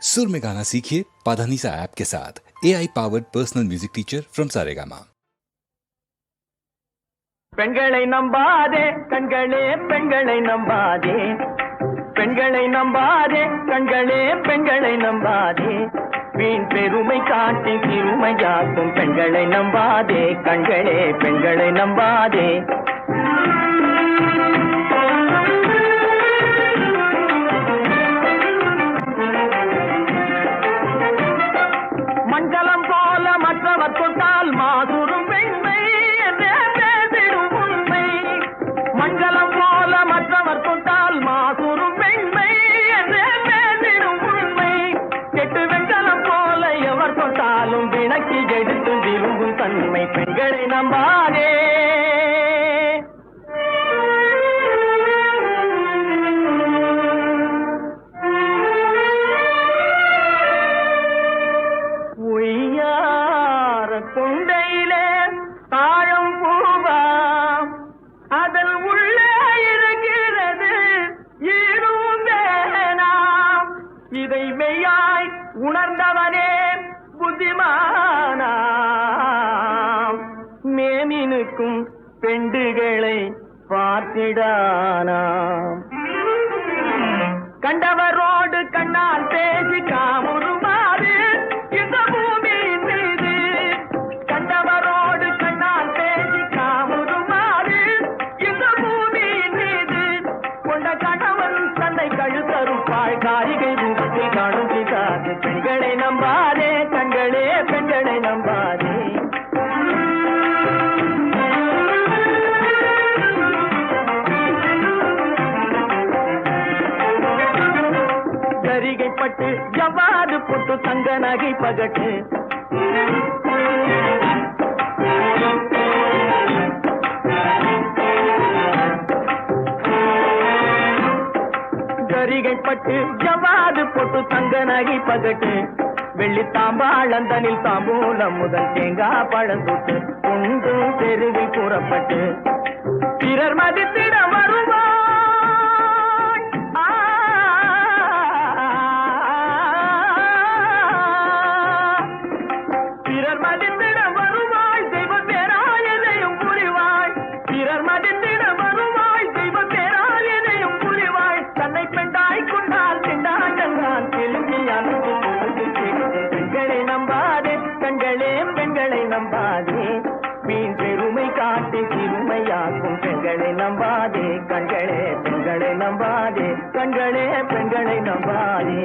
सुर में गाना सीखिए पाधानीसा ऐप के साथ। AI powered personal music teacher from Saregama. பெண்களை நம்பாதே கண்களே பெண்களை நம்பாதே பெண்களை நம்பாதே கண்களே பெண்களை நம்பாதே வீண் பெருமை காட்டி சிறுமையாக்கும் பெண்களை நம்பாதே கண்களே பெண்களை நம்பாதே மஞ்சளம் போல மற்றவர் தொட்டால் மாசுரும் பெண்மை என்றே பேசிடும் உண்மை மஞ்சளம் போல மற்றவர் தொட்டால் மாசுரும் பெண்மை என்றே பேசிடும் உண்மை கெட்டு வெண்கலம் போல எவர் தொட்டாலும் விளக்கி எடுத்து விரும்பும் தன்மை பெண்களை நம்பாதே கொண்டையிலே தாழம் பூவாம் அதன் உள்ளே இருக்கிறது ஈரும் வேணாம் இதை மெய்யாய் உணர்ந்தவனே புத்திமானாம் மேனினுக்கும் பெண்டுகளை பார்த்திடானாம் கண்டவரோடு கண்ணால் பேசி காமுறுமாறு இந்த பூமியின் மீது கண்டவரோடு கண்ணால் பேசி காமுறுமாறு இந்த பூமியின் மீது கொண்ட கணவன் தன்னை கழுத்தருப்பாள் காரிகை ரூபத்தில் காணும் பிதாது பெண்களை நம்பாதே கண்களே பெண்களை நம்பாதே சரிகைப்பட்டு ஜவ்வாது பொட்டு தங்க நகை பகட்டு சரிகைப்பட்டு ஜவ்வாது பொட்டு தங்க நகை பகட்டு வெள்ளி தாம்பாளந்தனில் தாம்பூலம் முதல் தேங்காய் பழந்தொட்டு கொண்டு தெருவில் கூறப்பட்டு பிறர் மதித்திட வருவார் பிறர் மதித்திட வருவாய் தெய்வம் பேராயனையும் புரிவாய் பிறர் மதித்திட வருவாய் தெய்வம் பேராயனையும் புரிவாய் தன்னை பெண்டாய் கொண்டால் திண்டாண்டந்தான் தெலுங்கி அனுப்பு பெண்களை நம்பாதே கண்களே பெண்களை நம்பாதே வீண் பெருமை காட்டி சிறுமையாக்கும் பெண்களை நம்பாதே கண்களே பெண்களை நம்பாதே கண்களே பெண்களை நம்பாதே